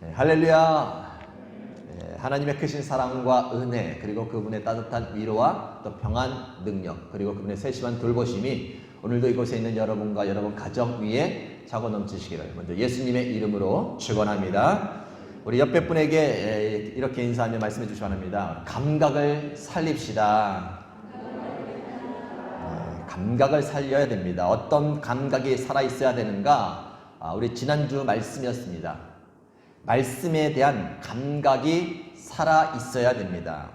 할렐루야. 하나님의 크신 사랑과 은혜, 그리고 그분의 따뜻한 위로와 또 평안, 능력, 그리고 그분의 세심한 돌보심이 오늘도 이곳에 있는 여러분과 여러분 가정 위에 차고 넘치시기를 먼저 예수님의 이름으로 축원합니다. 우리 옆에 분에게 이렇게 인사하며 말씀해 주시기 바랍니다. 감각을 살립시다. 감각을 살려야 됩니다. 어떤 감각이 살아있어야 되는가? 우리 지난주 말씀이었습니다. 말씀에 대한 감각이 살아있어야 됩니다.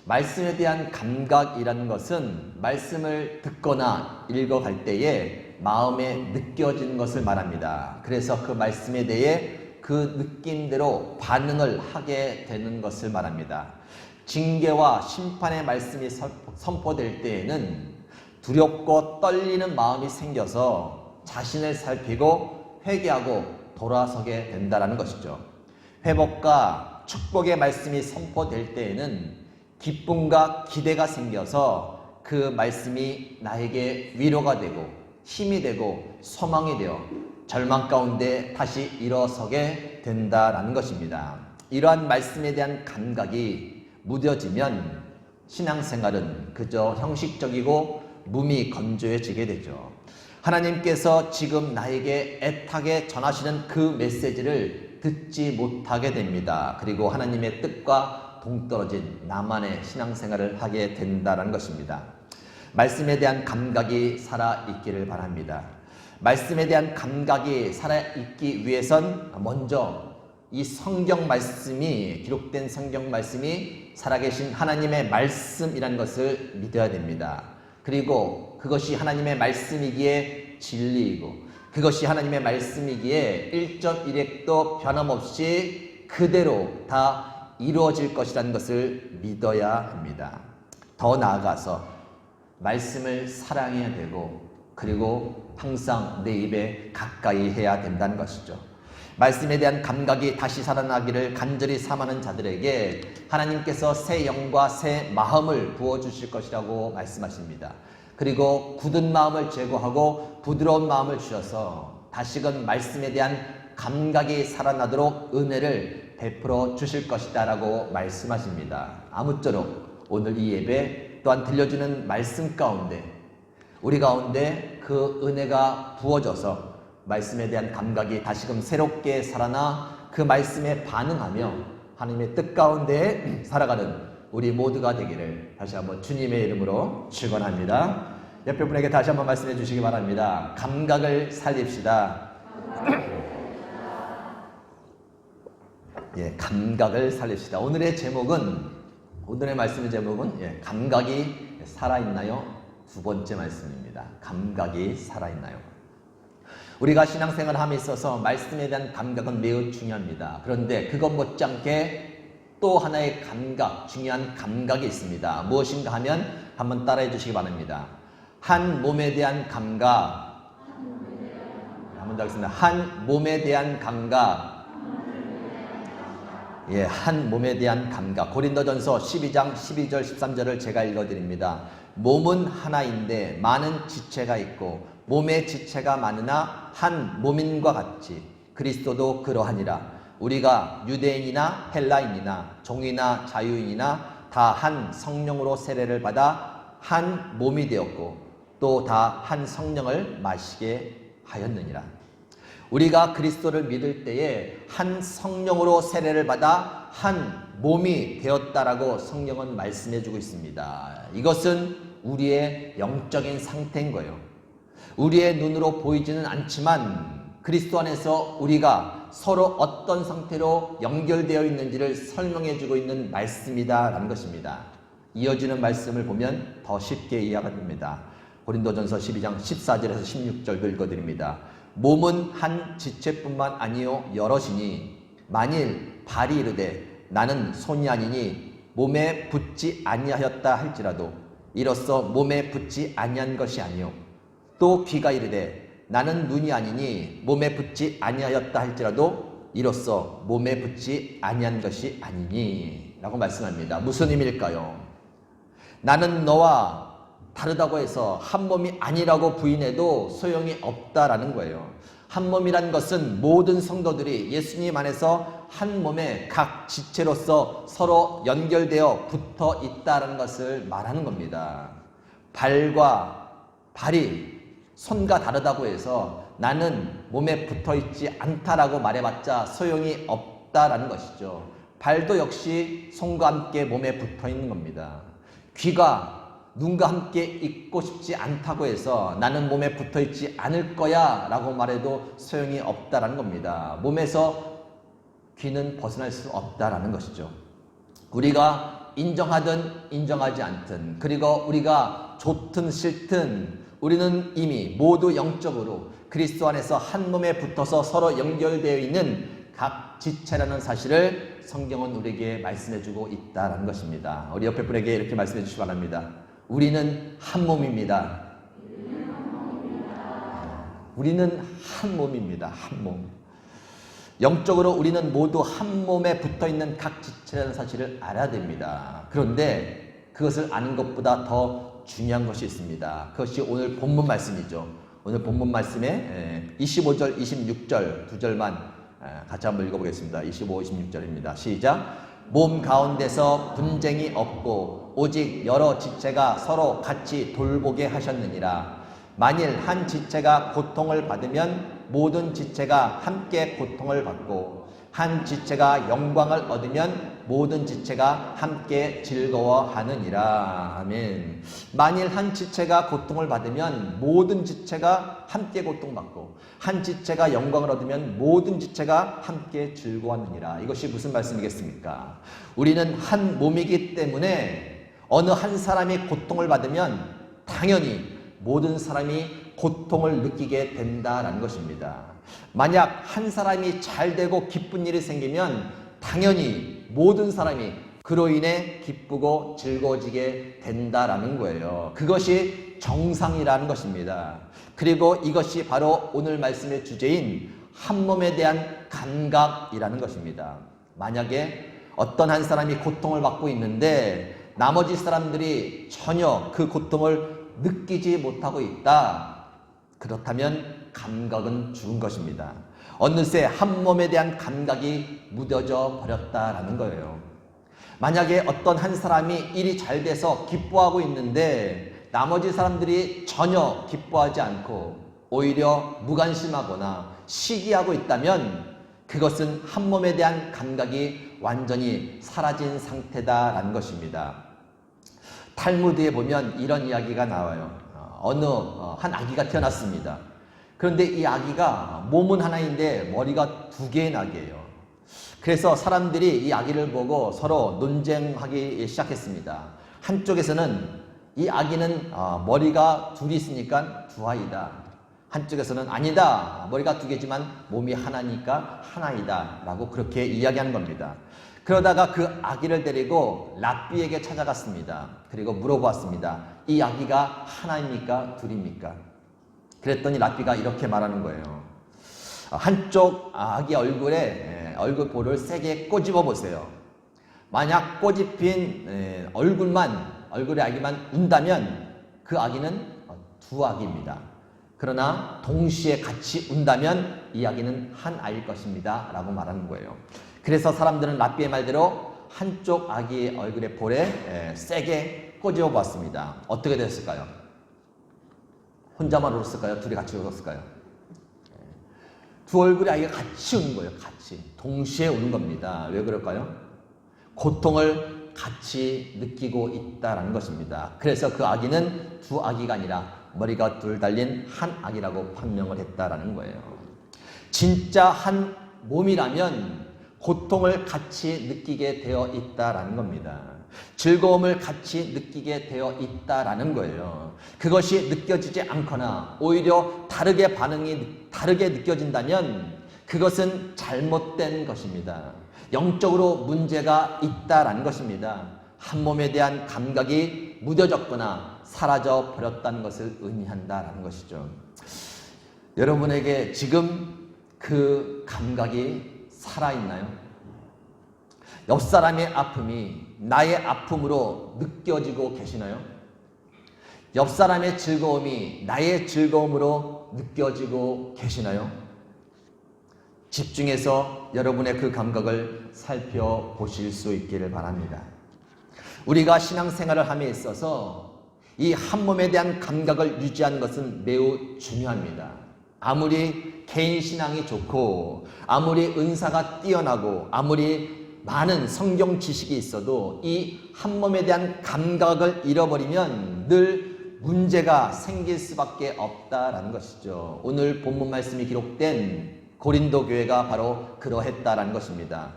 말씀에 대한 감각이라는 것은 말씀을 듣거나 읽어갈 때에 마음에 느껴지는 것을 말합니다. 그래서 그 말씀에 대해 그 느낌대로 반응을 하게 되는 것을 말합니다. 징계와 심판의 말씀이 선포될 때에는 두렵고 떨리는 마음이 생겨서 자신을 살피고 회개하고 돌아서게 된다는 것이죠. 회복과 축복의 말씀이 선포될 때에는 기쁨과 기대가 생겨서 그 말씀이 나에게 위로가 되고 힘이 되고 소망이 되어 절망 가운데 다시 일어서게 된다는 것입니다. 이러한 말씀에 대한 감각이 무뎌지면 신앙생활은 그저 형식적이고 몸이 건조해지게 되죠. 하나님께서 지금 나에게 애타게 전하시는 그 메시지를 듣지 못하게 됩니다. 그리고 하나님의 뜻과 동떨어진 나만의 신앙생활을 하게 된다는 것입니다. 말씀에 대한 감각이 살아있기를 바랍니다. 말씀에 대한 감각이 살아있기 위해선 먼저 이 성경 말씀이, 기록된 성경 말씀이 살아계신 하나님의 말씀이라는 것을 믿어야 됩니다. 그리고 그것이 하나님의 말씀이기에 진리이고 그것이 하나님의 말씀이기에 1.1획도 변함없이 그대로 다 이루어질 것이라는 것을 믿어야 합니다. 더 나아가서 말씀을 사랑해야 되고 그리고 항상 내 입에 가까이 해야 된다는 것이죠. 말씀에 대한 감각이 다시 살아나기를 간절히 삼하는 자들에게 하나님께서 새 영과 새 마음을 부어주실 것이라고 말씀하십니다. 그리고 굳은 마음을 제거하고 부드러운 마음을 주셔서 다시금 말씀에 대한 감각이 살아나도록 은혜를 베풀어 주실 것이다 라고 말씀하십니다. 아무쪼록 오늘 이 예배 또한 들려주는 말씀 가운데 우리 가운데 그 은혜가 부어져서 말씀에 대한 감각이 다시금 새롭게 살아나 그 말씀에 반응하며 하나님의 뜻 가운데 살아가는 우리 모두가 되기를 다시 한번 주님의 이름으로 축원합니다. 옆에 분에게 다시 한번 말씀해 주시기 바랍니다. 감각을 살립시다. 감각을 살립시다. 오늘의 말씀의 제목은 감각이 살아있나요? 두 번째 말씀입니다. 감각이 살아있나요? 우리가 신앙생활을 함에 있어서 말씀에 대한 감각은 매우 중요합니다. 그런데 그것 못지않게 또 하나의 감각, 중요한 감각이 있습니다. 무엇인가 하면 한번 따라해 주시기 바랍니다. 한 몸에 대한 감각. 한번 더 하겠습니다. 한 몸에 대한 감각. 한 몸에 대한 감각. 고린도전서 12장 12절 13절을 제가 읽어드립니다. 몸은 하나인데 많은 지체가 있고 몸의 지체가 많으나 한 몸인과 같이 그리스도도 그러하니라. 우리가 유대인이나 헬라인이나 종이나 자유인이나 다 한 성령으로 세례를 받아 한 몸이 되었고 또 다 한 성령을 마시게 하였느니라. 우리가 그리스도를 믿을 때에 한 성령으로 세례를 받아 한 몸이 되었다라고 성경은 말씀해주고 있습니다. 이것은 우리의 영적인 상태인 거예요. 우리의 눈으로 보이지는 않지만 그리스도 안에서 우리가 서로 어떤 상태로 연결되어 있는지를 설명해주고 있는 말씀이다라는 것입니다. 이어지는 말씀을 보면 더 쉽게 이해가 됩니다. 고린도전서 12장 14절에서 16절도 읽어드립니다. 몸은 한 지체뿐만 아니요 여럿이니 만일 발이 이르되 나는 손이 아니니 몸에 붙지 아니하였다 할지라도 이로써 몸에 붙지 아니한 것이 아니요 또 귀가 이르되 나는 눈이 아니니 몸에 붙지 아니하였다 할지라도 이로써 몸에 붙지 아니한 것이 아니니 라고 말씀합니다. 무슨 의미일까요? 나는 너와 다르다고 해서 한 몸이 아니라고 부인해도 소용이 없다라는 거예요. 한 몸이란 것은 모든 성도들이 예수님 안에서 한 몸의 각 지체로서 서로 연결되어 붙어 있다는 것을 말하는 겁니다. 발과 발이 손과 다르다고 해서 나는 몸에 붙어 있지 않다라고 말해봤자 소용이 없다라는 것이죠. 발도 역시 손과 함께 몸에 붙어 있는 겁니다. 귀가 눈과 함께 있고 싶지 않다고 해서 나는 몸에 붙어 있지 않을 거야 라고 말해도 소용이 없다라는 겁니다. 몸에서 귀는 벗어날 수 없다라는 것이죠. 우리가 인정하든 인정하지 않든, 그리고 우리가 좋든 싫든 우리는 이미 모두 영적으로 그리스도 안에서 한 몸에 붙어서 서로 연결되어 있는 각 지체라는 사실을 성경은 우리에게 말씀해주고 있다는 것입니다. 우리 옆에 분에게 이렇게 말씀해 주시기 바랍니다. 우리는 한 몸입니다. 우리는 한 몸입니다. 한 몸. 영적으로 우리는 모두 한 몸에 붙어있는 각 지체라는 사실을 알아야 됩니다. 그런데 그것을 아는 것보다 더 중요한 것이 있습니다. 그것이 오늘 본문 말씀이죠. 오늘 본문 말씀에 25절, 26절 두 절만 같이 한번 읽어보겠습니다. 25, 26절입니다. 시작. 몸 가운데서 분쟁이 없고 오직 여러 지체가 서로 같이 돌보게 하셨느니라. 만일 한 지체가 고통을 받으면 모든 지체가 함께 고통을 받고 한 지체가 영광을 얻으면 모든 지체가 함께 즐거워하느니라. 아멘. 만일 한 지체가 고통을 받으면 모든 지체가 함께 고통받고 한 지체가 영광을 얻으면 모든 지체가 함께 즐거워하느니라. 이것이 무슨 말씀이겠습니까? 우리는 한 몸이기 때문에 어느 한 사람이 고통을 받으면 당연히 모든 사람이 고통을 느끼게 된다라는 것입니다. 만약 한 사람이 잘 되고 기쁜 일이 생기면 당연히 모든 사람이 그로 인해 기쁘고 즐거워지게 된다라는 거예요. 그것이 정상이라는 것입니다. 그리고 이것이 바로 오늘 말씀의 주제인 한 몸에 대한 감각이라는 것입니다. 만약에 어떤 한 사람이 고통을 받고 있는데 나머지 사람들이 전혀 그 고통을 느끼지 못하고 있다. 그렇다면 감각은 죽은 것입니다. 어느새 한 몸에 대한 감각이 무뎌져 버렸다라는 거예요. 만약에 어떤 한 사람이 일이 잘 돼서 기뻐하고 있는데 나머지 사람들이 전혀 기뻐하지 않고 오히려 무관심하거나 시기하고 있다면 그것은 한 몸에 대한 감각이 완전히 사라진 상태다라는 것입니다. 탈무드에 보면 이런 이야기가 나와요. 어느 한 아기가 태어났습니다. 그런데 이 아기가 몸은 하나인데 머리가 두 개인 아기예요. 그래서 사람들이 이 아기를 보고 서로 논쟁하기 시작했습니다. 한쪽에서는 이 아기는 머리가 둘이 있으니까 두 아이다. 한쪽에서는 아니다. 머리가 두 개지만 몸이 하나니까 하나이다. 라고 그렇게 이야기하는 겁니다. 그러다가 그 아기를 데리고 랍비에게 찾아갔습니다. 그리고 물어보았습니다. 이 아기가 하나입니까? 둘입니까? 그랬더니 랍비가 이렇게 말하는 거예요. 한쪽 아기 얼굴에 얼굴볼을 세게 꼬집어 보세요. 만약 꼬집힌 얼굴의 아기만 운다면 그 아기는 두 아기입니다. 그러나 동시에 같이 운다면 이 아기는 한 아이일 것입니다. 라고 말하는 거예요. 그래서 사람들은 랍비의 말대로 한쪽 아기의 얼굴의 볼에 세게 꼬집어 보았습니다. 어떻게 됐을까요? 혼자만 울었을까요? 둘이 같이 울었을까요? 두 얼굴의 아이가 같이 우는 거예요. 같이. 동시에 우는 겁니다. 왜 그럴까요? 고통을 같이 느끼고 있다는 것입니다. 그래서 그 아기는 두 아기가 아니라 머리가 둘 달린 한 아기라고 판명을 했다라는 거예요. 진짜 한 몸이라면 고통을 같이 느끼게 되어 있다라는 겁니다. 즐거움을 같이 느끼게 되어 있다라는 거예요. 그것이 느껴지지 않거나 오히려 다르게 느껴진다면 그것은 잘못된 것입니다. 영적으로 문제가 있다라는 것입니다. 한 몸에 대한 감각이 무뎌졌거나 사라져 버렸다는 것을 의미한다라는 것이죠. 여러분에게 지금 그 감각이 살아있나요? 옆 사람의 아픔이 나의 아픔으로 느껴지고 계시나요? 옆 사람의 즐거움이 나의 즐거움으로 느껴지고 계시나요? 집중해서 여러분의 그 감각을 살펴보실 수 있기를 바랍니다. 우리가 신앙생활을 함에 있어서 이 한 몸에 대한 감각을 유지하는 것은 매우 중요합니다. 아무리 개인 신앙이 좋고 아무리 은사가 뛰어나고 아무리 많은 성경 지식이 있어도 이 한 몸에 대한 감각을 잃어버리면 늘 문제가 생길 수밖에 없다라는 것이죠. 오늘 본문 말씀이 기록된 고린도 교회가 바로 그러했다라는 것입니다.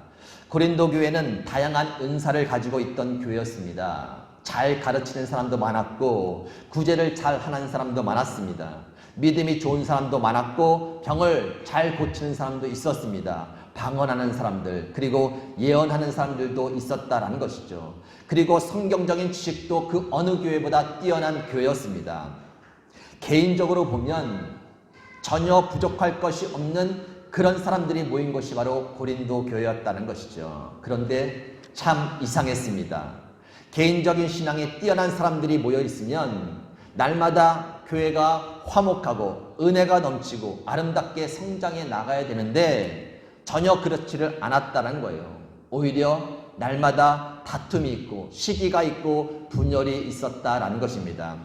고린도 교회는 다양한 은사를 가지고 있던 교회였습니다. 잘 가르치는 사람도 많았고 구제를 잘 하는 사람도 많았습니다. 믿음이 좋은 사람도 많았고 병을 잘 고치는 사람도 있었습니다. 방언하는 사람들, 그리고 예언하는 사람들도 있었다라는 것이죠. 그리고 성경적인 지식도 그 어느 교회보다 뛰어난 교회였습니다. 개인적으로 보면 전혀 부족할 것이 없는 그런 사람들이 모인 것이 바로 고린도 교회였다는 것이죠. 그런데 참 이상했습니다. 개인적인 신앙이 뛰어난 사람들이 모여 있으면 날마다 교회가 화목하고 은혜가 넘치고 아름답게 성장해 나가야 되는데 전혀 그렇지를 않았다는 거예요. 오히려 날마다 다툼이 있고 시기가 있고 분열이 있었다라는 것입니다.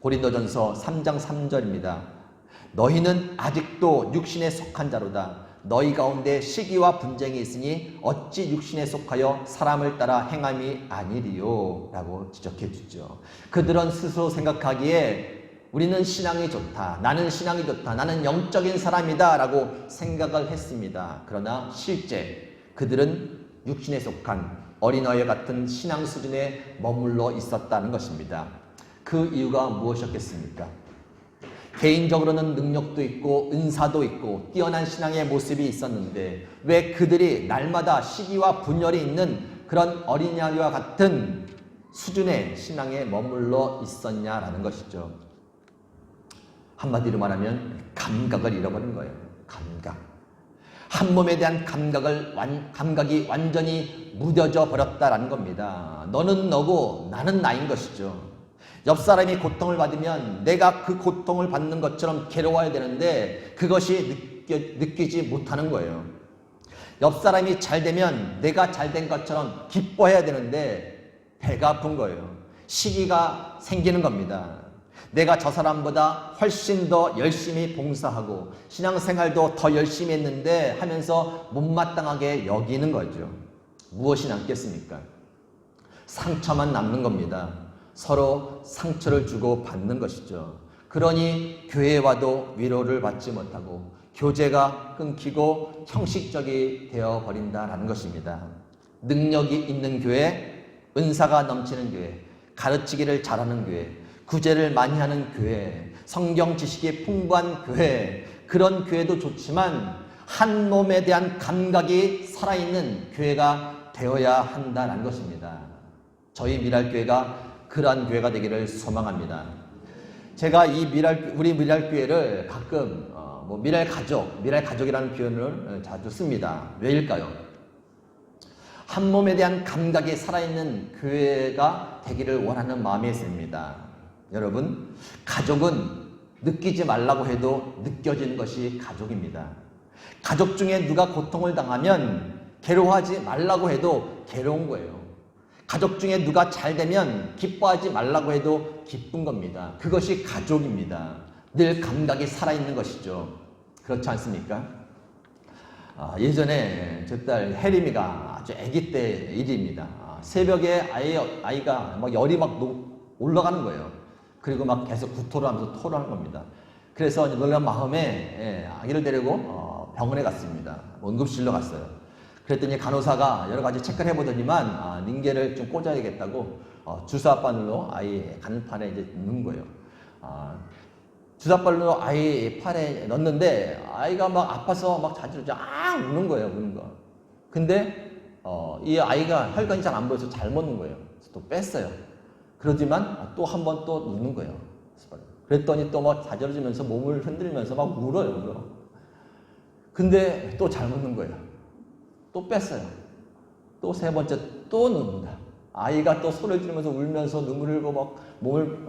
고린도전서 3장 3절입니다. 너희는 아직도 육신에 속한 자로다. 너희 가운데 시기와 분쟁이 있으니 어찌 육신에 속하여 사람을 따라 행함이 아니리요 라고 지적해 주죠. 그들은 스스로 생각하기에 우리는 신앙이 좋다, 나는 신앙이 좋다, 나는 영적인 사람이다 라고 생각을 했습니다. 그러나 실제 그들은 육신에 속한 어린아이 같은 신앙 수준에 머물러 있었다는 것입니다. 그 이유가 무엇이었겠습니까? 개인적으로는 능력도 있고 은사도 있고 뛰어난 신앙의 모습이 있었는데 왜 그들이 날마다 시기와 분열이 있는 그런 어린아이와 같은 수준의 신앙에 머물러 있었냐라는 것이죠. 한마디로 말하면 감각을 잃어버린 거예요. 감각. 한 몸에 대한 감각이 완전히 무뎌져 버렸다라는 겁니다. 너는 너고 나는 나인 것이죠. 옆 사람이 고통을 받으면 내가 그 고통을 받는 것처럼 괴로워야 되는데 그것이 느끼지 못하는 거예요. 옆 사람이 잘 되면 내가 잘 된 것처럼 기뻐해야 되는데 배가 아픈 거예요. 시기가 생기는 겁니다. 내가 저 사람보다 훨씬 더 열심히 봉사하고 신앙생활도 더 열심히 했는데 하면서 못마땅하게 여기는 거죠. 무엇이 남겠습니까? 상처만 남는 겁니다. 서로 상처를 주고 받는 것이죠. 그러니 교회에 와도 위로를 받지 못하고 교제가 끊기고 형식적이 되어버린다라는 것입니다. 능력이 있는 교회, 은사가 넘치는 교회, 가르치기를 잘하는 교회, 구제를 많이 하는 교회, 성경 지식이 풍부한 교회, 그런 교회도 좋지만 한 몸에 대한 감각이 살아있는 교회가 되어야 한다는 것입니다. 저희 미랄교회가 그러한 교회가 되기를 소망합니다. 제가 우리 미랄교회를 가끔 미랄가족이라는 표현을 자주 씁니다. 왜일까요? 한 몸에 대한 감각이 살아있는 교회가 되기를 원하는 마음이 있습니다. 여러분, 가족은 느끼지 말라고 해도 느껴지는 것이 가족입니다. 가족 중에 누가 고통을 당하면 괴로워하지 말라고 해도 괴로운 거예요. 가족 중에 누가 잘 되면 기뻐하지 말라고 해도 기쁜 겁니다. 그것이 가족입니다. 늘 감각이 살아있는 것이죠. 그렇지 않습니까? 예전에 저 딸 혜림이가 아주 아기 때 일입니다. 새벽에 아이가 막 열이 막 올라가는 거예요. 그리고 막 계속 구토를 하면서 토를 하는 겁니다. 그래서 놀란 마음에 아기를 데리고 병원에 갔습니다. 응급실로 갔어요. 그랬더니 간호사가 여러 가지 체크를 해보더니만 링겔을 좀 꽂아야겠다고 주사바늘로 아이 간판에 이제 넣는 거예요. 주사바늘로 아이 팔에 넣는데 아이가 막 아파서 막 자지러 우는 거예요. 우는 거. 근데 이 아이가 혈관이 잘 안 보여서 잘못 넣은 거예요. 그래서 또 뺐어요. 그러지만 또 한 번 또 넣는 거예요. 그랬더니 또 막 자지러지면서 몸을 흔들면서 막 울어요. 근데 또 잘못 넣은 거예요. 또 뺐어요. 또 세 번째 또 넣습니다. 아이가 또 소리를 지르면서 울면서 눈물을 흘리고 막 몸을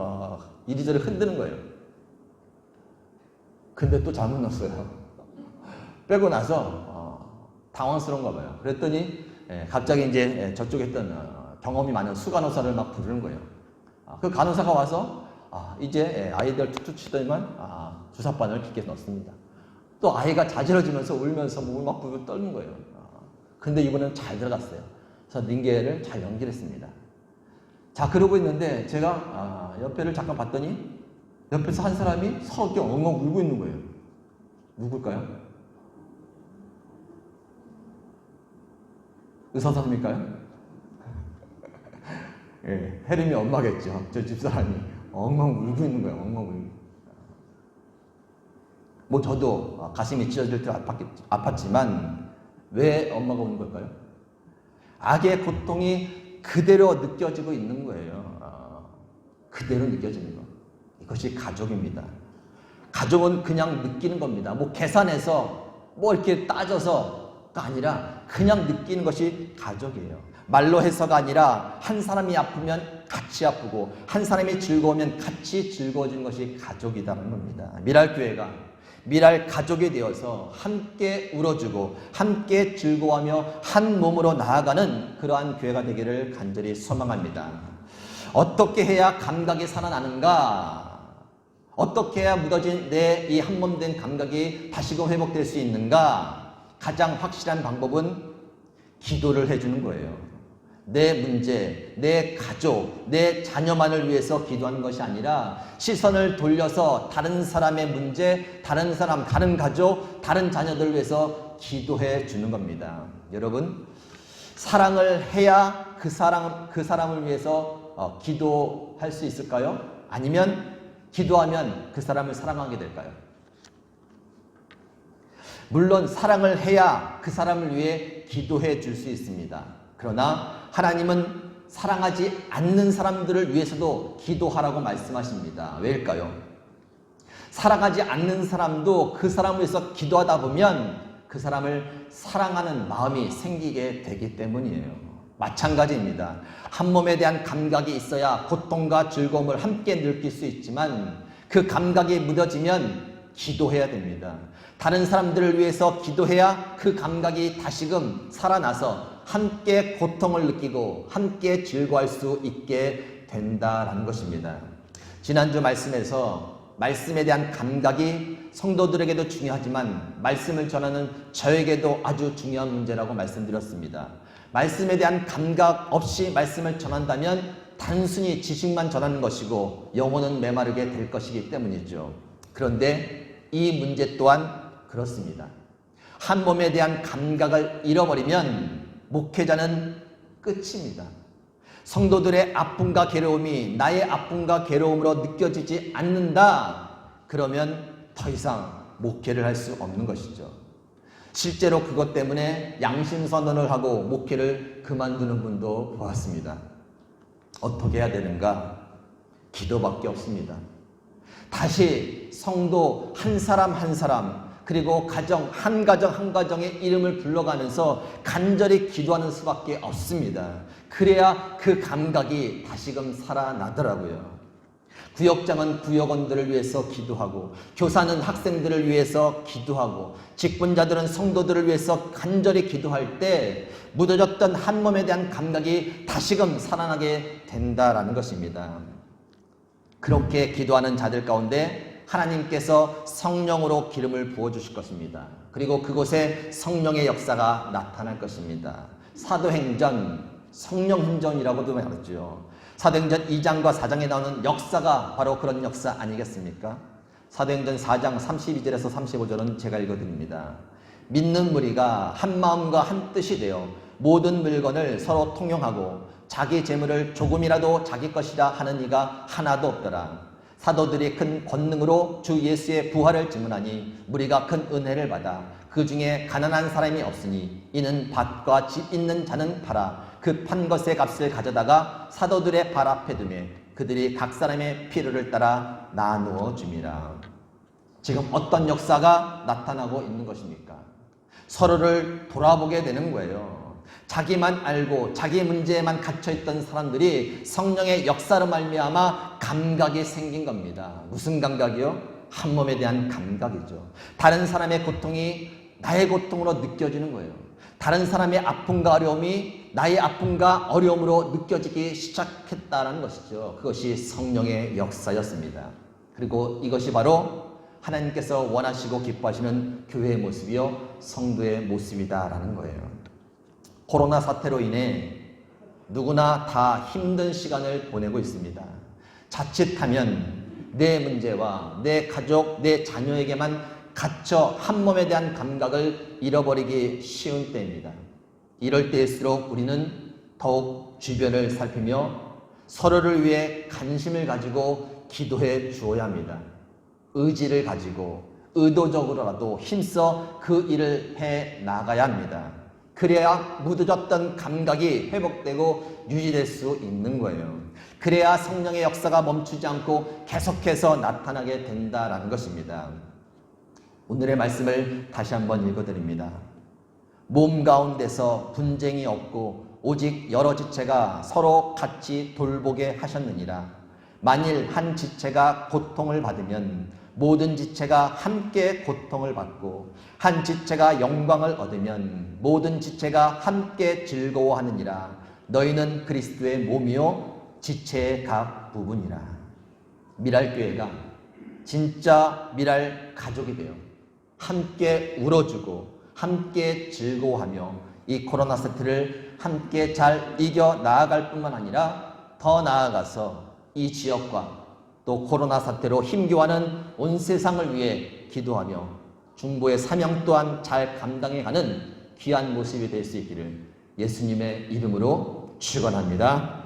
이리저리 흔드는 거예요. 근데 또 잘못 넣었어요. 빼고 나서 당황스러운가 봐요. 그랬더니 갑자기 이제 저쪽에 있던 경험이 많은 수간호사를 막 부르는 거예요. 그 간호사가 와서 이제 아이들 툭툭 치더니만 주사바늘 깊게 넣습니다. 또 아이가 자지러지면서 울면서 목을 막 부르고 떨는 거예요. 근데 이번에는 잘 들어갔어요. 그래서 링겔을 잘 연결했습니다. 자, 그러고 있는데 제가 옆에를 잠깐 봤더니 옆에서 한 사람이 서럽게 엉엉 울고 있는 거예요. 누굴까요? 의사 선생님일까요? 예, 혜림이 엄마겠죠. 저 집사람이 엉엉 울고 있는 거예요. 엉엉 울고. 뭐 저도 가슴이 찢어질 때 아팠지만 왜 엄마가 우는 걸까요? 악의 고통이 그대로 느껴지고 있는 거예요. 그대로 느껴지는 거. 이것이 가족입니다. 가족은 그냥 느끼는 겁니다. 뭐 계산해서 뭐 이렇게 따져서가 아니라 그냥 느끼는 것이 가족이에요. 말로 해서가 아니라 한 사람이 아프면 같이 아프고 한 사람이 즐거우면 같이 즐거워지는 것이 가족이라는 겁니다. 미랄교회가 미랄 가족이 되어서 함께 울어주고 함께 즐거워하며 한 몸으로 나아가는 그러한 교회가 되기를 간절히 소망합니다. 어떻게 해야 감각이 살아나는가? 어떻게 해야 무뎌진 내 이 한몸된 감각이 다시금 회복될 수 있는가? 가장 확실한 방법은 기도를 해주는 거예요. 내 문제, 내 가족, 내 자녀만을 위해서 기도하는 것이 아니라 시선을 돌려서 다른 사람의 문제, 다른 사람, 다른 가족, 다른 자녀들을 위해서 기도해 주는 겁니다. 여러분, 사랑을 해야 그 사람을 위해서 기도할 수 있을까요? 아니면 기도하면 그 사람을 사랑하게 될까요? 물론 사랑을 해야 그 사람을 위해 기도해 줄 수 있습니다. 그러나 하나님은 사랑하지 않는 사람들을 위해서도 기도하라고 말씀하십니다. 왜일까요? 사랑하지 않는 사람도 그 사람을 위해서 기도하다 보면 그 사람을 사랑하는 마음이 생기게 되기 때문이에요. 마찬가지입니다. 한 몸에 대한 감각이 있어야 고통과 즐거움을 함께 느낄 수 있지만 그 감각이 무뎌지면 기도해야 됩니다. 다른 사람들을 위해서 기도해야 그 감각이 다시금 살아나서 함께 고통을 느끼고 함께 즐거워할 수 있게 된다라는 것입니다. 지난주 말씀에서 말씀에 대한 감각이 성도들에게도 중요하지만 말씀을 전하는 저에게도 아주 중요한 문제라고 말씀드렸습니다. 말씀에 대한 감각 없이 말씀을 전한다면 단순히 지식만 전하는 것이고 영혼은 메마르게 될 것이기 때문이죠. 그런데 이 문제 또한 그렇습니다. 한 몸에 대한 감각을 잃어버리면 목회자는 끝입니다. 성도들의 아픔과 괴로움이 나의 아픔과 괴로움으로 느껴지지 않는다. 그러면 더 이상 목회를 할 수 없는 것이죠. 실제로 그것 때문에 양심선언을 하고 목회를 그만두는 분도 보았습니다. 어떻게 해야 되는가? 기도밖에 없습니다. 다시 성도 한 사람 한 사람 그리고 가정 한 가정의 이름을 불러가면서 간절히 기도하는 수밖에 없습니다. 그래야 그 감각이 다시금 살아나더라고요. 구역장은 구역원들을 위해서 기도하고 교사는 학생들을 위해서 기도하고 직분자들은 성도들을 위해서 간절히 기도할 때 묻어졌던 한 몸에 대한 감각이 다시금 살아나게 된다라는 것입니다. 그렇게 기도하는 자들 가운데 하나님께서 성령으로 기름을 부어주실 것입니다. 그리고 그곳에 성령의 역사가 나타날 것입니다. 사도행전 성령행전이라고도 말하죠. 사도행전 2장과 4장에 나오는 역사가 바로 그런 역사 아니겠습니까? 사도행전 4장 32절에서 35절은 제가 읽어드립니다. 믿는 무리가 한 마음과 한 뜻이 되어 모든 물건을 서로 통용하고 자기 재물을 조금이라도 자기 것이라 하는 이가 하나도 없더라. 사도들이 큰 권능으로 주 예수의 부활을 증언하니 무리가 큰 은혜를 받아 그 중에 가난한 사람이 없으니 이는 밭과 집 있는 자는 팔아 그 판 것의 값을 가져다가 사도들의 발 앞에 두매 그들이 각 사람의 필요를 따라 나누어 줌이라. 지금 어떤 역사가 나타나고 있는 것입니까? 서로를 돌아보게 되는 거예요. 자기만 알고 자기 문제에만 갇혀있던 사람들이 성령의 역사로 말미암아 감각이 생긴 겁니다. 무슨 감각이요? 한 몸에 대한 감각이죠. 다른 사람의 고통이 나의 고통으로 느껴지는 거예요. 다른 사람의 아픔과 어려움이 나의 아픔과 어려움으로 느껴지기 시작했다는 것이죠. 그것이 성령의 역사였습니다. 그리고 이것이 바로 하나님께서 원하시고 기뻐하시는 교회의 모습이요, 성도의 모습이다라는 거예요. 코로나 사태로 인해 누구나 다 힘든 시간을 보내고 있습니다. 자칫하면 내 문제와 내 가족, 내 자녀에게만 갇혀 한 몸에 대한 감각을 잃어버리기 쉬운 때입니다. 이럴 때일수록 우리는 더욱 주변을 살피며 서로를 위해 관심을 가지고 기도해 주어야 합니다. 의지를 가지고 의도적으로라도 힘써 그 일을 해 나가야 합니다. 그래야 무뎌졌던 감각이 회복되고 유지될 수 있는 거예요. 그래야 성령의 역사가 멈추지 않고 계속해서 나타나게 된다라는 것입니다. 오늘의 말씀을 다시 한번 읽어드립니다. 몸 가운데서 분쟁이 없고 오직 여러 지체가 서로 같이 돌보게 하셨느니라. 만일 한 지체가 고통을 받으면 모든 지체가 함께 고통을 받고 한 지체가 영광을 얻으면 모든 지체가 함께 즐거워하느니라. 너희는 그리스도의 몸이요 지체의 각 부분이라. 미랄교회가 진짜 미랄 가족이 되어 함께 울어주고 함께 즐거워하며 이 코로나 사태를 함께 잘 이겨 나아갈 뿐만 아니라 더 나아가서 이 지역과 또 코로나 사태로 힘겨워하는 온 세상을 위해 기도하며 중보의 사명 또한 잘 감당해가는 귀한 모습이 될 수 있기를 예수님의 이름으로 축원합니다.